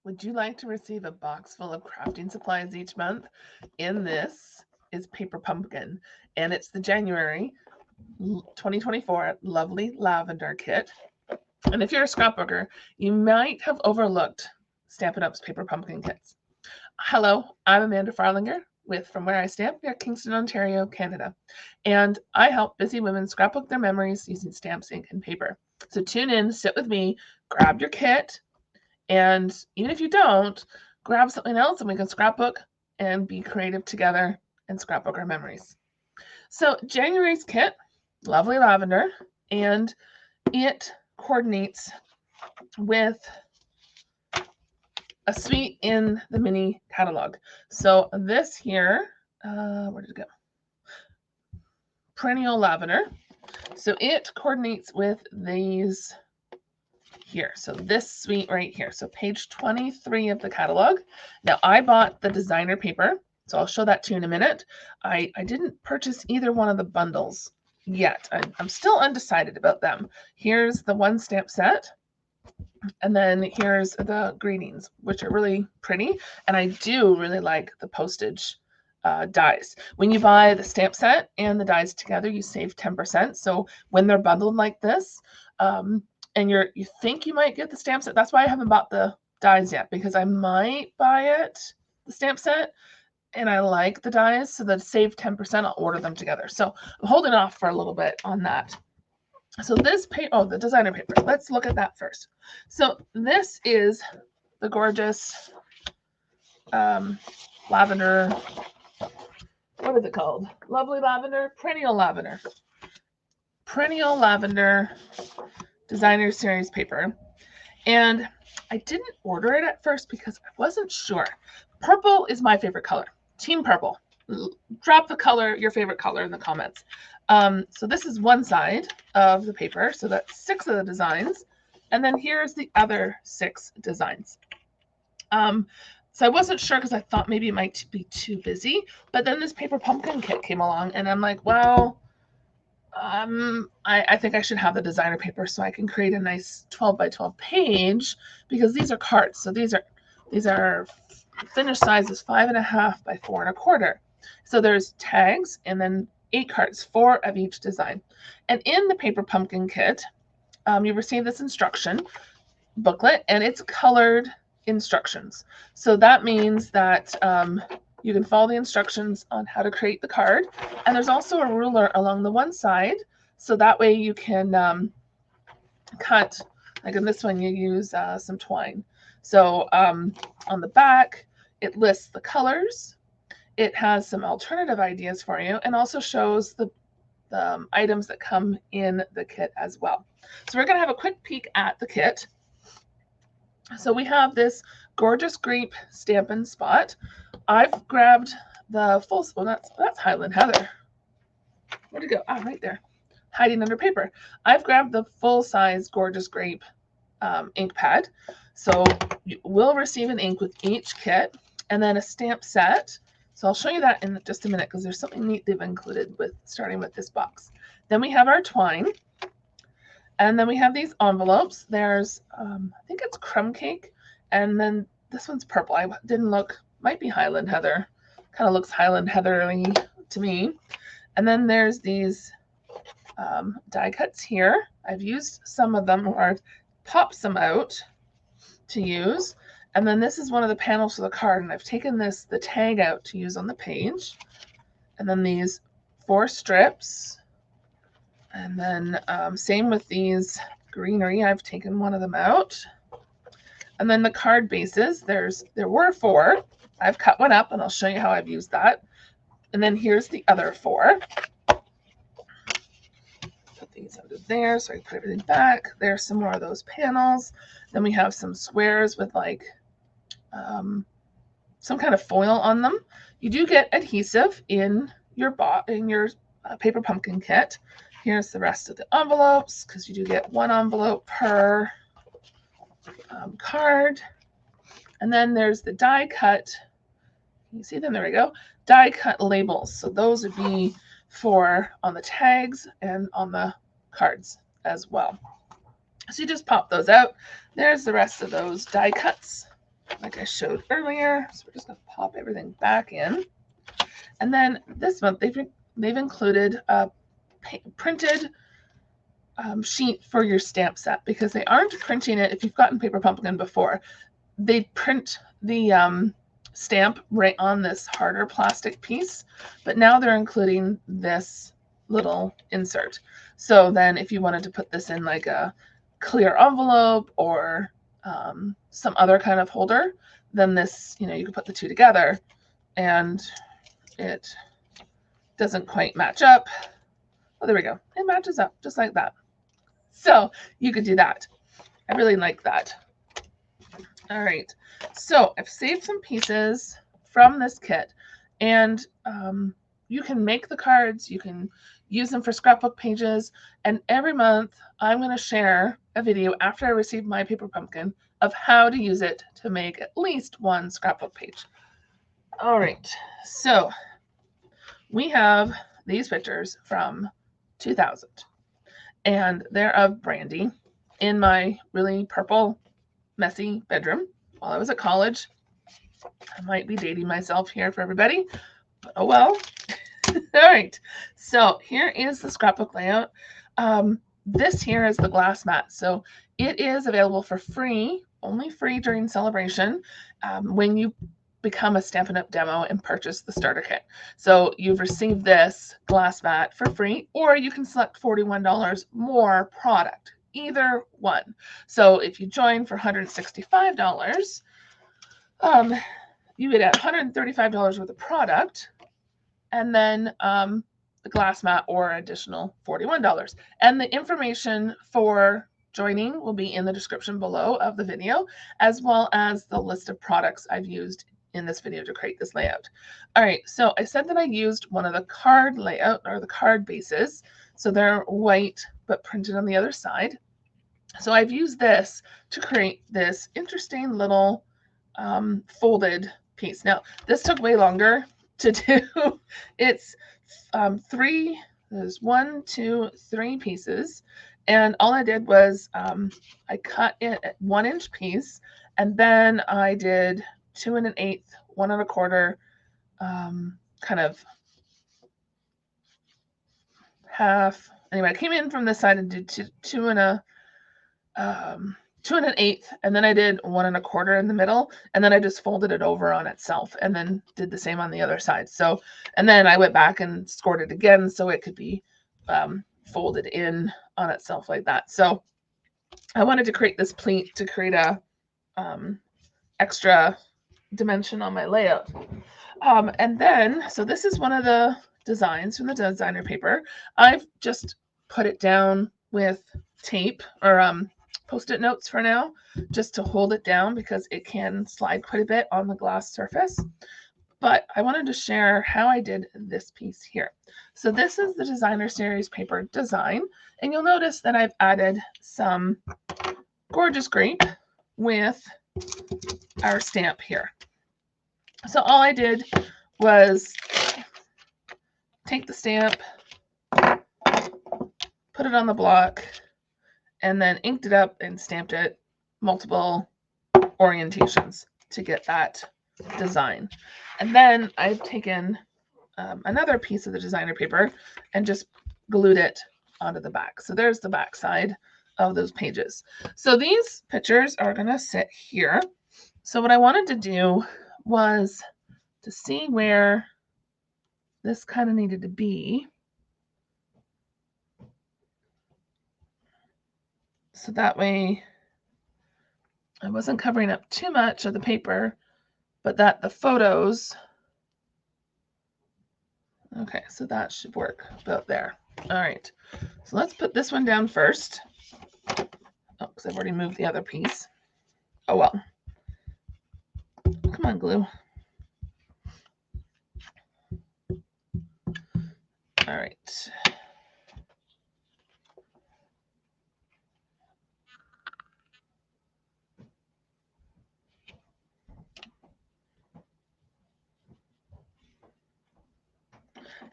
Would you like to receive a box full of crafting supplies each month? In this is Paper Pumpkin, and it's the January 2024 Lovely Lavender kit. And if you're a scrapbooker, you might have overlooked Stampin' Up's Paper Pumpkin kits. Hello, I'm Amanda Farlinger with From Where I Stamp near Kingston, Ontario, Canada. And I help busy women scrapbook their memories using stamps, ink, and paper. So tune in, sit with me, grab your kit, and even if you don't, grab something else and we can scrapbook and be creative together and scrapbook our memories. So January's kit, Lovely Lavender, and it coordinates with a suite in the mini catalog. So this here, where did it go? Perennial Lavender. So it coordinates with these here. So this suite right here. So page 23 of the catalog. Now I bought the designer paper, so I'll show that to you in a minute. I didn't purchase either one of the bundles yet. I'm still undecided about them. Here's the one stamp set. And then here's the greetings, which are really pretty. And I do really like the postage dies. When you buy the stamp set and the dies together, you save 10%. So when they're bundled like this, and you think you might get the stamp set, that's why I haven't bought the dies yet, because I might buy it, the stamp set, and I like the dies, so that save 10%, I'll order them together. So I'm holding off for a little bit on that. So this paper, the designer paper, let's look at that first. So this is the gorgeous lavender, what is it called? Lovely Lavender, Perennial Lavender. Perennial Lavender Designer Series paper. And I didn't order it at first because I wasn't sure. Purple is my favorite color. Team Purple. Drop the color, your favorite color in the comments. So this is one side of the paper. So that's 6 of the designs. And then here's the other 6 designs. So I wasn't sure because I thought maybe it might be too busy. But then this Paper Pumpkin kit came along and I'm like, well, I think I should have the designer paper so I can create a nice 12 by 12 page, because these are cards. So these are finished sizes 5.5 by 4.25. So there's tags and then 8 cards, 4 of each design. And in the Paper Pumpkin kit, you receive this instruction booklet, and it's colored instructions. So that means that you can follow the instructions on how to create the card. And there's also a ruler along the one side, so that way you can cut, like in this one, you use some twine. So on the back, it lists the colors. It has some alternative ideas for you, and also shows the items that come in the kit as well. So we're going to have a quick peek at the kit. So we have this gorgeous grape Stampin' Spot. I've grabbed the full, well, that's Highland Heather. Where'd it go? Ah, right there, hiding under paper. I've grabbed the full-size gorgeous grape ink pad. So you will receive an ink with each kit, and then a stamp set. So I'll show you that in just a minute, because there's something neat they've included with starting with this box. Then we have our twine, and then we have these envelopes. There's I think it's crumb cake, and then this one's purple. I didn't look, might be Highland Heather. Kind of looks Highland Heather-y to me. And then there's these die cuts here. I've used some of them, or I've popped some out to use. And then this is one of the panels for the card, and I've taken the tag out to use on the page. And then these 4 strips. And then same with these greenery, I've taken one of them out. And then the card bases, there were 4. I've cut one up, and I'll show you how I've used that. And then here's the other 4. Put these under there so I can put everything back. There's some more of those panels. Then we have some squares with like some kind of foil on them. You do get adhesive in your Paper Pumpkin kit. Here's the rest of the envelopes, because you do get 1 envelope per card. And then there's the die cut. You see them? There we go. Die cut labels. So those would be for on the tags and on the cards as well. So you just pop those out. There's the rest of those die cuts. like I showed earlier. So we're just going to pop everything back in. And then this month they've included a printed sheet for your stamp set, because they aren't printing it. If you've gotten Paper Pumpkin before, they print the stamp right on this harder plastic piece, but now they're including this little insert. So then if you wanted to put this in like a clear envelope or some other kind of holder, then this, you know, you can put the two together and it doesn't quite match up. Oh, there we go. It matches up just like that. So you could do that. I really like that. All right, so I've saved some pieces from this kit, and you can make the cards, you can use them for scrapbook pages, and every month I'm going to share a video after I receive my Paper Pumpkin of how to use it to make at least one scrapbook page. All right, so we have these pictures from 2000, and they're of Brandy in my really purple, messy bedroom while I was at college. I might be dating myself here for everybody, but oh well. All right, so here is the scrapbook layout. This here is the glass mat, so it is available for free, only free during celebration, when you become a Stampin' Up! Demo and purchase the starter kit. So you've received this glass mat for free, or you can select $41 more product, either one. So if you join for $165, you would add $135 worth of product, and then the glass mat or additional $41. And the information for joining will be in the description below of the video, as well as the list of products I've used in this video to create this layout. All right, so I said that I used one of the card layout or the card bases. So they're white, but printed on the other side. So I've used this to create this interesting little folded piece. Now, this took way longer to do. It's there's 1, 2, 3 pieces. And all I did was I cut it at 1-inch piece, and then I did 2 1/8, 1 1/4, kind of half. Anyway, I came in from this side and did 2 1/8, and then I did 1 1/4 in the middle, and then I just folded it over on itself, and then did the same on the other side. So, and then I went back and scored it again so it could be folded in on itself like that. So I wanted to create this pleat to create a extra dimension on my layout. And then, so this is one of the designs from the designer paper. I've just put it down with tape or Post-it notes for now, just to hold it down because it can slide quite a bit on the glass surface. But I wanted to share how I did this piece here. So this is the designer series paper design, and you'll notice that I've added some gorgeous grape with our stamp here. So all I did was take the stamp, put it on the block, and then inked it up and stamped it multiple orientations to get that design. And then I've taken another piece of the designer paper and just glued it onto the back. So there's the back side of those pages. So these pictures are going to sit here. So what I wanted to do was to see where this kind of needed to be. So that way I wasn't covering up too much of the paper, but that the photos, okay, so that should work about there. All right, so let's put this one down first. Oh, because I've already moved the other piece. Oh, well. Come on, glue. All right.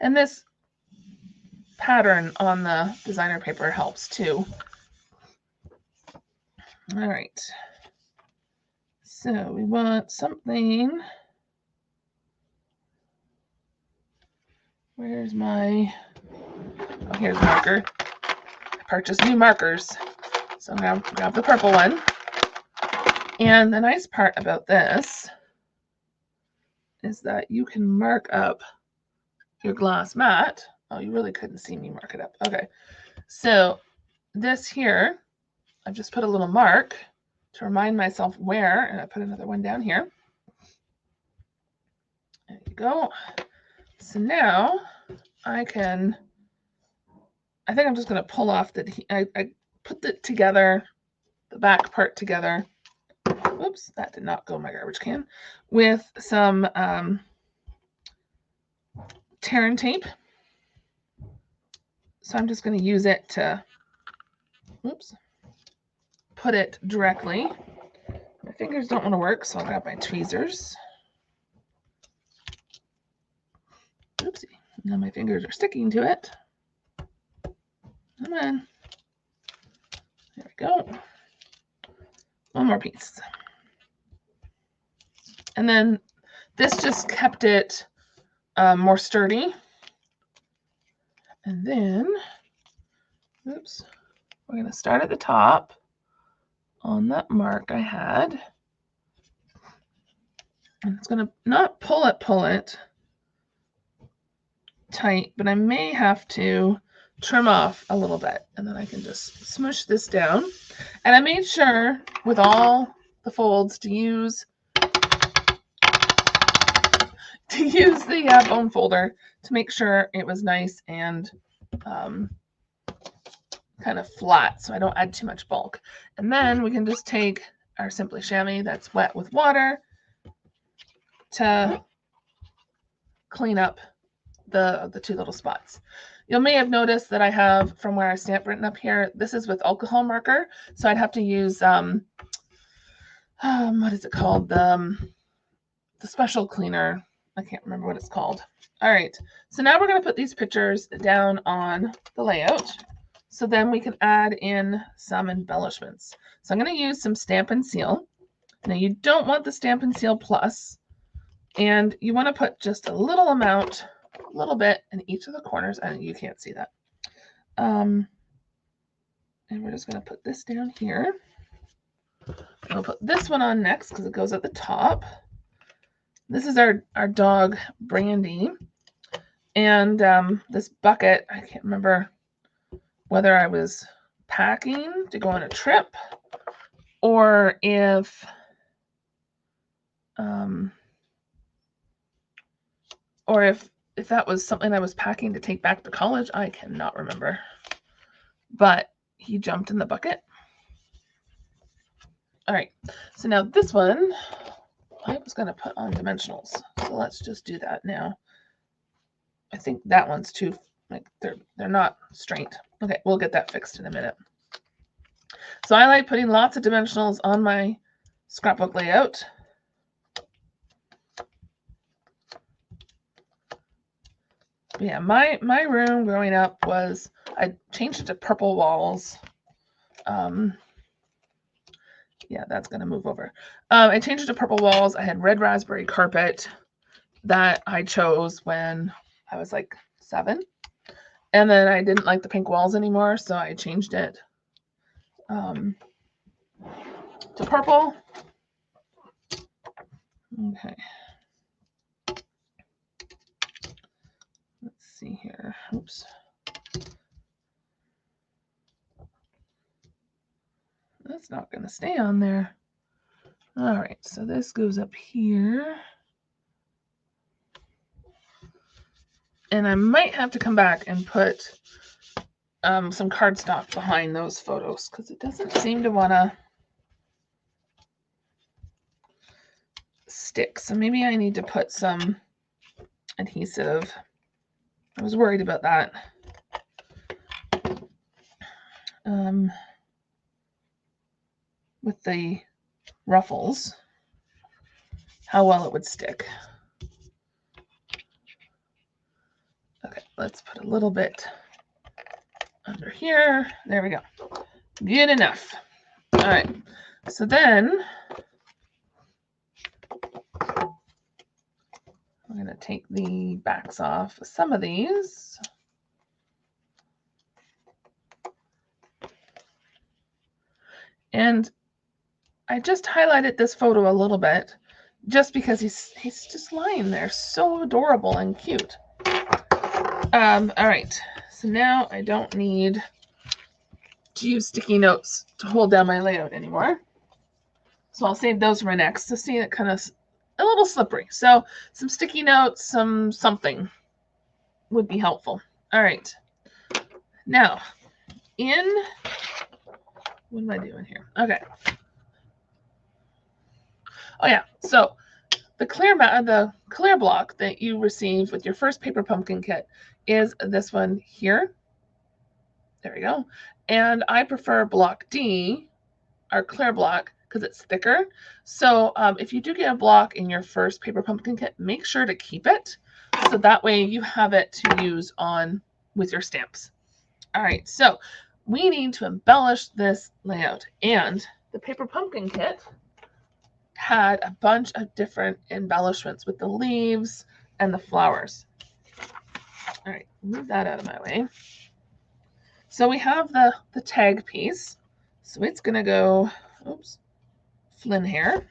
And this pattern on the designer paper helps too. All right. So we want something. Where's my, oh, here's a marker. I purchased new markers. So I'm going to grab the purple one. And the nice part about this is that you can mark up your glass mat. Oh, you really couldn't see me mark it up. Okay. So this here, I've just put a little mark to remind myself where, and I put another one down here. There you go. So now I think I'm just going to pull off I put it together, the back part together. Oops, that did not go in my garbage can. With some tear and tape. So I'm just going to use it to, oops, put it directly. My fingers don't want to work, so I'll grab my tweezers. Oopsie. Now my fingers are sticking to it. Come on. There we go. One more piece. And then this just kept it more sturdy. And then, oops, we're going to start at the top on that mark I had. And it's going to not pull it tight, but I may have to trim off a little bit, and then I can just smoosh this down. And I made sure with all the folds to use the bone folder to make sure it was nice and kind of flat, so I don't add too much bulk. And then we can just take our Simply Chamois that's wet with water to clean up the two little spots. You may have noticed that I have, from where I stamped written up here, this is with alcohol marker, so I'd have to use what is it called, the special cleaner. I can't remember what it's called. All right, so now we're going to put these pictures down on the layout, so then we can add in some embellishments. So I'm going to use some Stampin' Seal. Now you don't want the Stampin' Seal Plus, and you want to put just a little amount, a little bit in each of the corners, and you can't see that. And we're just going to put this down here. We'll put this one on next because it goes at the top. This is our dog Brandy, and this bucket, I can't remember whether I was packing to go on a trip or if that was something I was packing to take back to college. I cannot remember, but he jumped in the bucket. All right, so now this one I was going to put on dimensionals, so let's just do that now. I think that one's too, like, they're not straight. Okay, we'll get that fixed in a minute. So I like putting lots of dimensionals on my scrapbook layout. Yeah, my room growing up was, I changed it to purple walls. Yeah, that's going to move over. I changed it to purple walls. I had red raspberry carpet that I chose when I was like 7. And then I didn't like the pink walls anymore, so I changed it to purple. Okay. Let's see here. Oops. That's not going to stay on there. All right, so this goes up here. And I might have to come back and put some cardstock behind those photos because it doesn't seem to want to stick. So maybe I need to put some adhesive. I was worried about that. With the ruffles, how well it would stick. Okay, let's put a little bit under here. There we go. Good enough. All right, so then I'm going to take the backs off of some of these. And I just highlighted this photo a little bit just because he's just lying there so adorable and cute. All right, so now I don't need to use sticky notes to hold down my layout anymore. So I'll save those for next to see it kind of a little slippery. So some sticky notes, something would be helpful. All right. Now, what am I doing here? Okay. Oh yeah. So the clear block that you receive with your first paper pumpkin kit is this one here. There we go. And I prefer block D, our clear block, because it's thicker. So if you do get a block in your first paper pumpkin kit, make sure to keep it. So that way you have it to use on with your stamps. All right, so we need to embellish this layout. And the paper pumpkin kit had a bunch of different embellishments with the leaves and the flowers. All right, move that out of my way. So we have the tag piece. So it's going to go, oops, Flynn hair.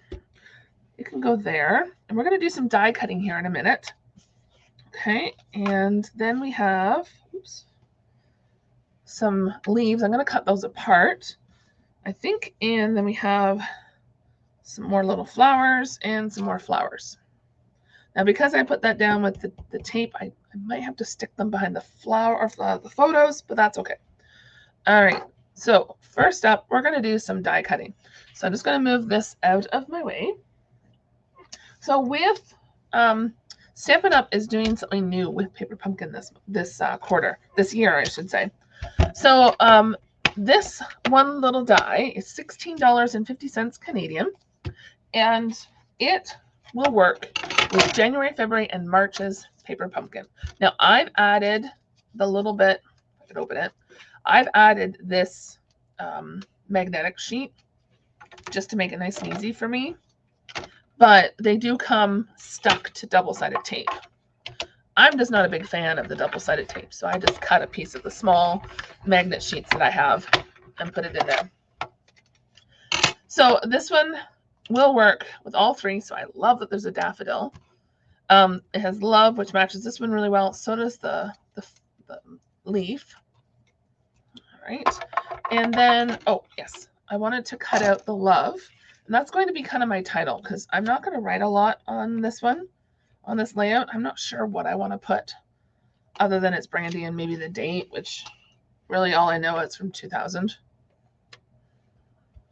It can go there. And we're going to do some die cutting here in a minute. Okay, and then we have, oops, some leaves. I'm going to cut those apart, I think, and then we have some more little flowers and some more flowers. Now, because I put that down with the tape, I might have to stick them behind the flower or the photos, but that's okay. All right, so first up, we're going to do some die cutting. So I'm just going to move this out of my way. So with Stampin' Up is doing something new with Paper Pumpkin this year, I should say. So this one little die is $16.50 Canadian, and it will work with January, February, and March's Paper Pumpkin. Now I've added the little bit, I can open it, I've added this magnetic sheet just to make it nice and easy for me. But they do come stuck to double-sided tape. I'm just not a big fan of the double-sided tape, so I just cut a piece of the small magnet sheets that I have and put it in there. So this one will work with all three, so I love that there's a daffodil. It has love, which matches this one really well. So does the leaf. All right. And then, oh, yes, I wanted to cut out the love. And that's going to be kind of my title because I'm not going to write a lot on this one, on this layout. I'm not sure what I want to put other than it's brandy and maybe the date, which really all I know is from 2000.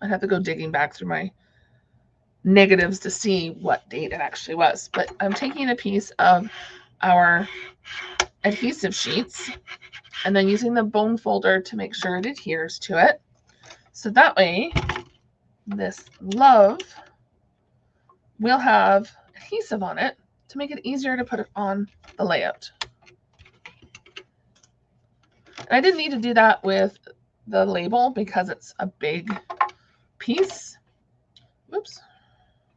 I'd have to go digging back through my negatives to see what date it actually was. But I'm taking a piece of our adhesive sheets and then using the bone folder to make sure it adheres to it. So that way, this love will have adhesive on it to make it easier to put it on the layout. And I didn't need to do that with the label because it's a big piece. Whoops.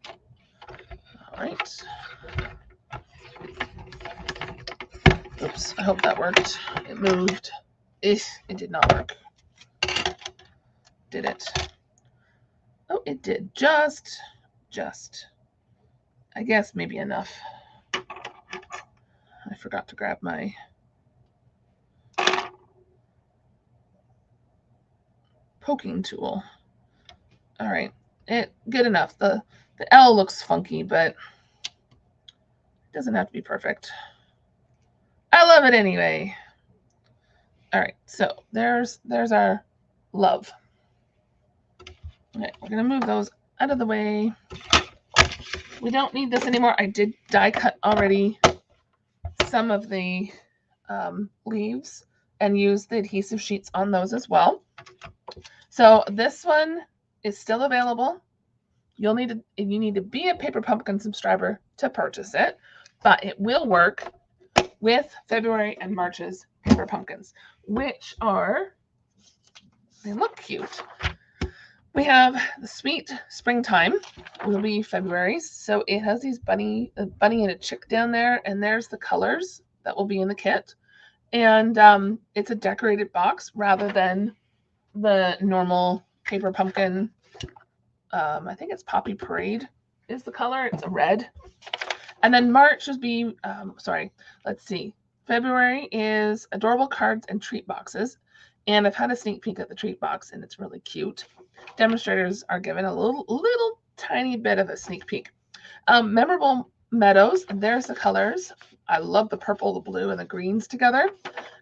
All right. Oops, I hope that worked. It moved. It did not work. Did it? Oh, it did. Just, I guess maybe enough. I forgot to grab my poking tool. All right, good enough. The L looks funky, but it doesn't have to be perfect. I love it anyway. All right, so there's our love. Okay, we're gonna move those out of the way. We don't need this anymore. I did die cut already some of the leaves and use the adhesive sheets on those as well. So this one is still available. You need to be a Paper Pumpkin subscriber to purchase it, but it will work with February and March's Paper Pumpkins, which are, they look cute. We have the Sweet Springtime, will be February. So it has these bunny and a chick down there, and there's the colors that will be in the kit. And it's a decorated box rather than the normal paper pumpkin. I think it's Poppy Parade is the color. It's a red. And then March would be, let's see. February is adorable cards and treat boxes. And I've had a sneak peek at the treat box, and it's really cute. Demonstrators are given a little tiny bit of a sneak peek. Memorable Meadows, there's the colors. I love the purple, the blue, and the greens together.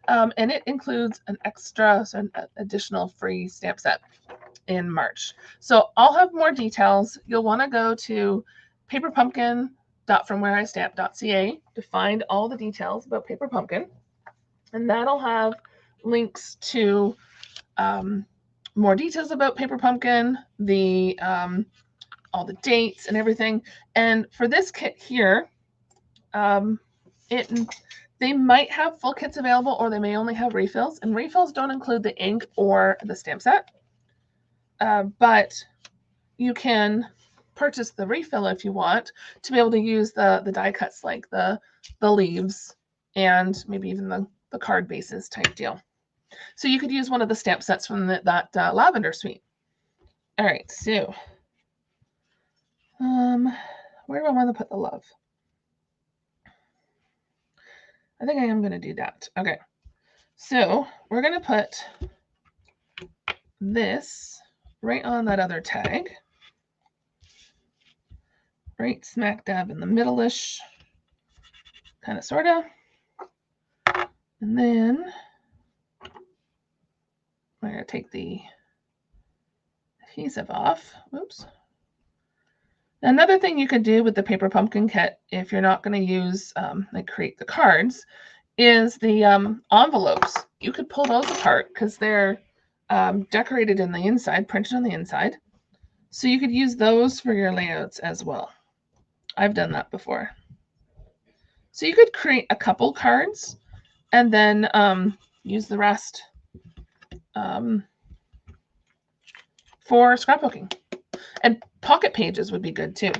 And it includes an extra, so an additional free stamp set in March. So I'll have more details. You'll want to go to paperpumpkin.fromwhereistamp.ca to find all the details about Paper Pumpkin. And that'll have links to more details about Paper Pumpkin, the all the dates and everything. And for this kit here, they might have full kits available, or they may only have refills. And refills don't include the ink or the stamp set. But you can purchase the refill if you want to be able to use the die cuts, like the leaves and maybe even the card bases type deal. So you could use one of the stamp sets from that lavender suite. All right, so where do I want to put the love? I think I am going to do that. Okay, so we're going to put this right on that other tag, right smack dab in the middle-ish, kind of, sort of. And then I'm going to take the adhesive off. Oops. Another thing you could do with the Paper Pumpkin kit, if you're not going to use, create the cards, is the envelopes. You could pull those apart because they're decorated in the inside, printed on the inside. So you could use those for your layouts as well. I've done that before. So you could create a couple cards and then use the rest for scrapbooking. And pocket pages would be good too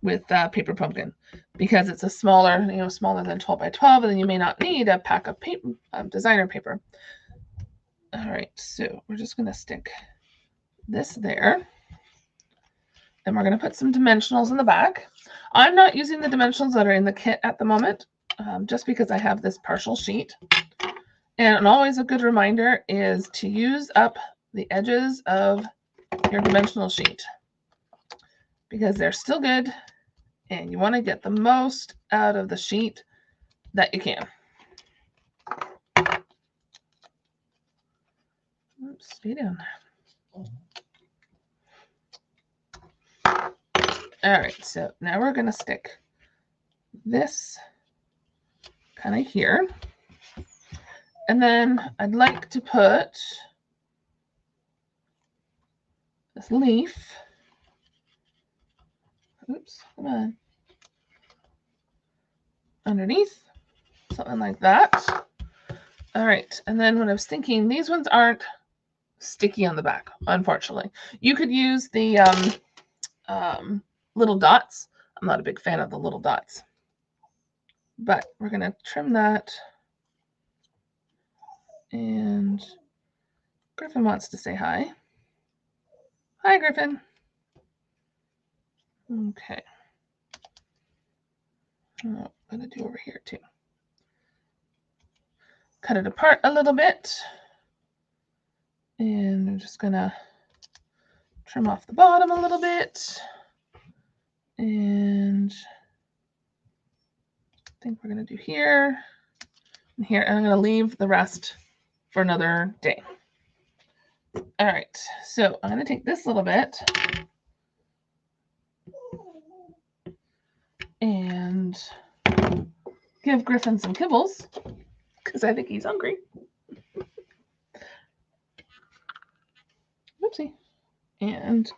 with Paper Pumpkin, because it's a smaller, smaller than 12 by 12, and then you may not need a pack of paper, designer paper. All right, so we're just going to stick this there. And we're going to put some dimensionals in the back. I'm not using the dimensionals that are in the kit at the moment, just because I have this partial sheet. And always a good reminder is to use up the edges of your dimensional sheet, because they're still good and you want to get the most out of the sheet that you can. Oops, stay down. All right, so now we're going to stick this kind of here. And then I'd like to put this leaf. Oops, come on. Underneath, something like that. All right, and then when I was thinking, these ones aren't sticky on the back, unfortunately. You could use the little dots. I'm not a big fan of the little dots, but we're going to trim that. And Griffin wants to say hi. Hi, Griffin. Okay. I'm going to do over here too. Cut it apart a little bit. And I'm just going to trim off the bottom a little bit. And I think we're going to do here and here. And I'm going to leave the rest for another day. All right, so I'm going to take this little bit and give Griffin some kibbles, because I think he's hungry. Oopsie. And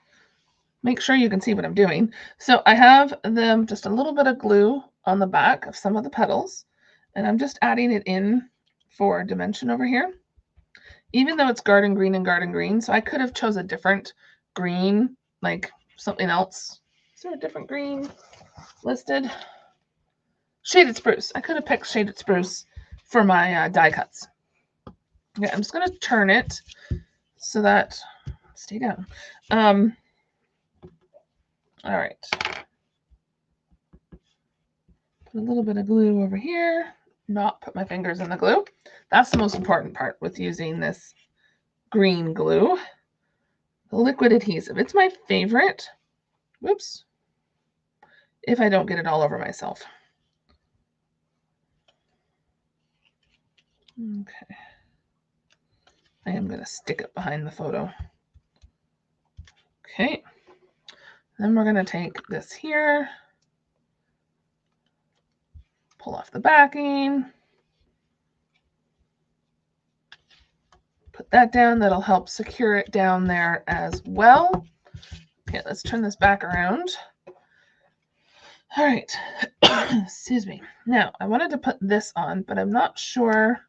make sure you can see what I'm doing. So I have them just a little bit of glue on the back of some of the petals, and I'm just adding it in for dimension over here. even though it's garden green and garden green, so I could have chose a different green, like something else. Is there a different green listed? Shaded spruce. I could have picked shaded spruce for my die cuts. Okay, I'm just going to turn it so that, stay down. All right. Put a little bit of glue over here. Not put my fingers in the glue. That's the most important part with using this green glue. The liquid adhesive. It's my favorite. Whoops. If I don't get it all over myself. Okay. I am going to stick it behind the photo. Okay. Then we're going to take this here. Pull off the backing. Put that down. That'll help secure it down there as well. Okay, let's turn this back around. All right. Excuse me. Now, I wanted to put this on, but I'm not sure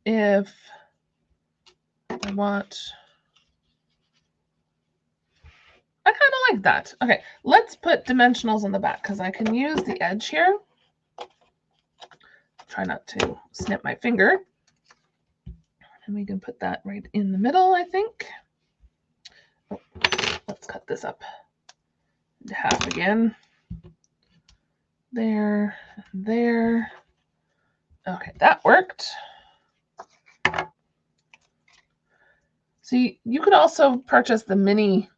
if I want... I kind of like that. Okay, let's put dimensionals on the back because I can use the edge here. Try not to snip my finger. And we can put that right in the middle, I think. Oh, let's cut this up into half again. There, there. Okay, that worked. So you could also purchase the mini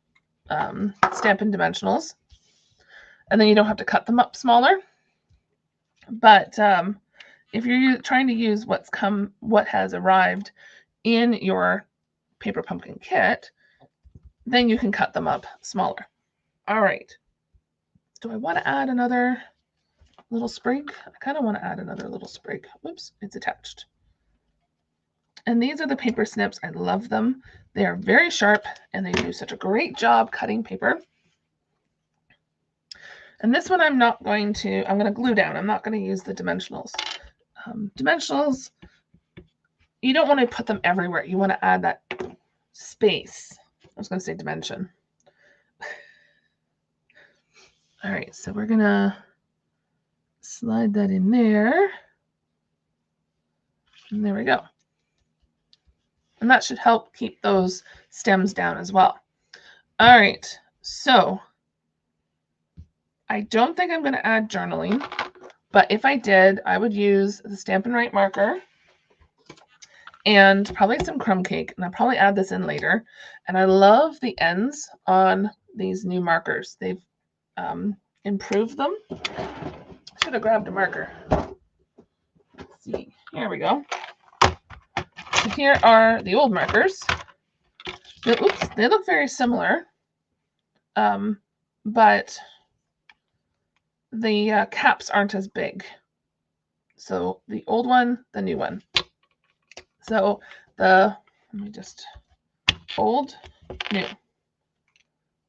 Stampin' Dimensionals, and then you don't have to cut them up smaller. But if you're trying to use what has arrived in your Paper Pumpkin kit, then you can cut them up smaller. All right. Do I want to add another little sprig? I kind of want to add another little sprig. Whoops, it's attached. And these are the paper snips. I love them. They are very sharp and they do such a great job cutting paper. And this one I'm going to glue down. I'm not going to use the dimensionals. Dimensionals, you don't want to put them everywhere. You want to add that space. I was going to say dimension. All right, so we're going to slide that in there. And there we go. And that should help keep those stems down as well. All right, so I don't think I'm going to add journaling, but if I did, I would use the Stampin' Right marker and probably some crumb cake, and I'll probably add this in later. And I love the ends on these new markers. They've improved them. I should have grabbed a marker. Let's see, here we go. So here are the old markers. They look very similar, but the caps aren't as big. So the old one, the new one. So let me just, old, new.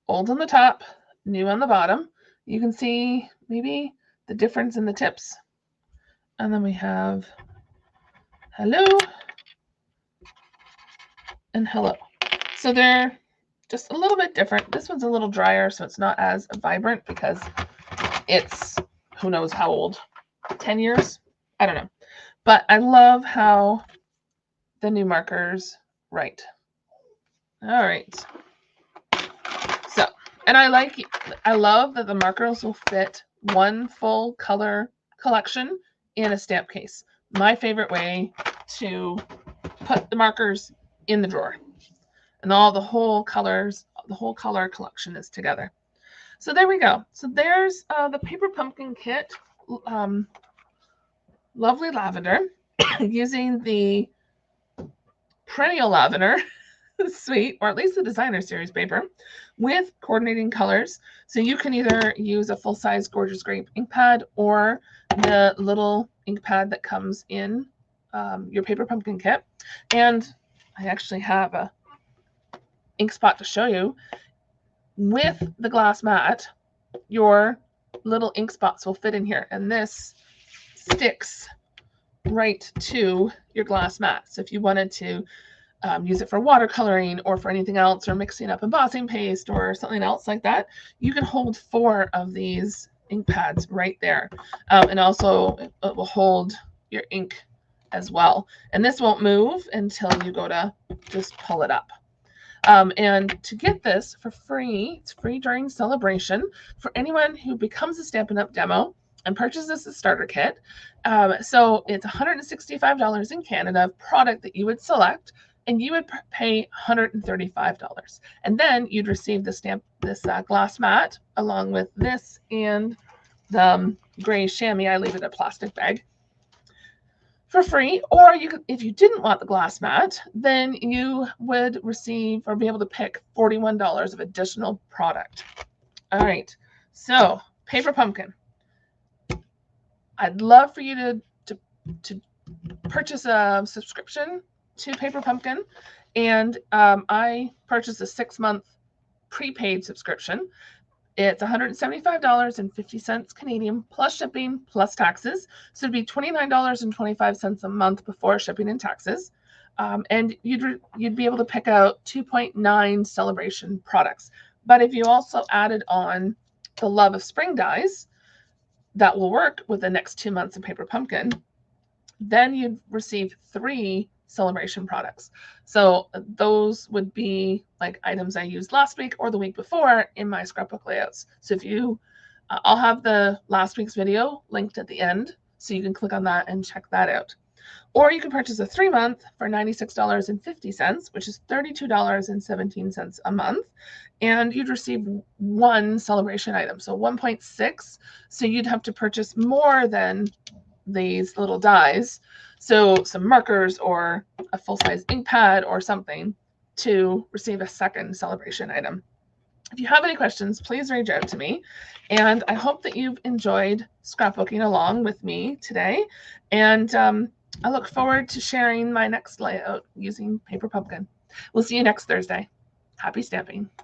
Old on the top, new on the bottom. You can see maybe the difference in the tips. And then we have hello and hello. So they're just a little bit different. This one's a little drier, so it's not as vibrant because it's who knows how old, 10 years? I don't know. But I love how the new markers write. All right. So, and I love that the markers will fit one full color collection in a stamp case. My favorite way to put the markers in the drawer. And the whole color collection is together. So there we go. So there's the Paper Pumpkin kit, Lovely Lavender, using the Perennial Lavender suite, or at least the designer series paper, with coordinating colors. So you can either use a full-size Gorgeous Grape ink pad or the little ink pad that comes in your Paper Pumpkin kit. And I actually have a ink spot to show you. With the glass mat, your little ink spots will fit in here, and this sticks right to your glass mat. So if you wanted to use it for watercoloring or for anything else, or mixing up embossing paste or something else like that, you can hold 4 of these ink pads right there. And also it will hold your ink as well. And this won't move until you go to just pull it up. And to get this for free, it's free during celebration for anyone who becomes a Stampin' Up! Demo and purchases the starter kit. So it's $165 in Canada product that you would select, and you would pay $135. And then you'd receive this glass mat along with this and the gray chamois. I leave it in a plastic bag for free. Or you could, if you didn't want the glass mat, then you would receive or be able to pick $41 of additional product. All right, so Paper Pumpkin. I'd love for you to purchase a subscription to Paper Pumpkin, and I purchased a 6-month prepaid subscription. It's $175.50 Canadian plus shipping plus taxes. So it'd be $29.25 a month before shipping and taxes. And you'd be able to pick out 2.9 celebration products. But if you also added on the Love of Spring dies, that will work with the next 2 months of Paper Pumpkin, then you'd receive 3 celebration products. So those would be like items I used last week or the week before in my scrapbook layouts. So if you, I'll have the last week's video linked at the end, so you can click on that and check that out. Or you can purchase a 3-month for $96.50, which is $32.17 a month. And you'd receive 1 celebration item, so 1.6. So you'd have to purchase more than these little dies, so some markers or a full-size ink pad or something, to receive a 2nd celebration item. If you have any questions, please reach out to me. And I hope that you've enjoyed scrapbooking along with me today. And I look forward to sharing my next layout using Paper Pumpkin. We'll see you next Thursday. Happy stamping.